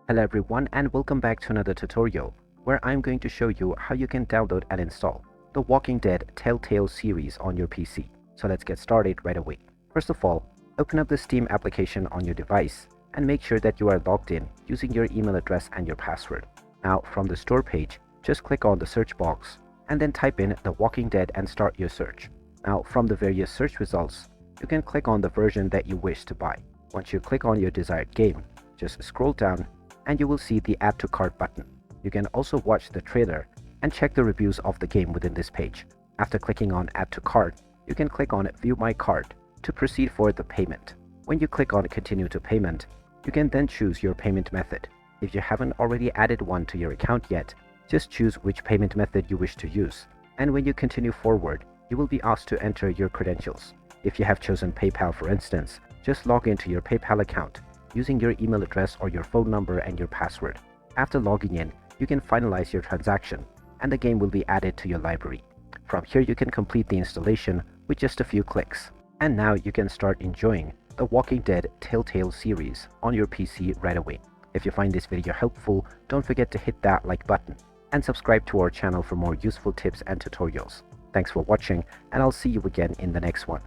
Hello everyone and welcome back to another tutorial where I'm going to show you how you can download and install the Walking Dead Telltale series on your PC. So let's get started right away. First of all, open up the Steam application on your device and make sure that you are logged in using your email address and your password. Now from the store page, just click on the search box and then type in The Walking Dead and start your search. Now from the various search results, you can click on the version that you wish to buy. Once you click on your desired game, just scroll down and you will see the Add to Cart button. You can also watch the trailer and check the reviews of the game within this page. After clicking on Add to Cart, you can click on View My Cart to proceed for the payment. When you click on Continue to Payment, you can then choose your payment method. If you haven't already added one to your account yet, just choose which payment method you wish to use. And when you continue forward, you will be asked to enter your credentials. If you have chosen PayPal for instance, just log into your PayPal account using your email address or your phone number and your password. After logging in, you can finalize your transaction and the game will be added to your library. From here you can complete the installation with just a few clicks. And now you can start enjoying the Walking Dead Telltale series on your PC right away. If you find this video helpful, don't forget to hit that like button and subscribe to our channel for more useful tips and tutorials. Thanks for watching and I'll see you again in the next one.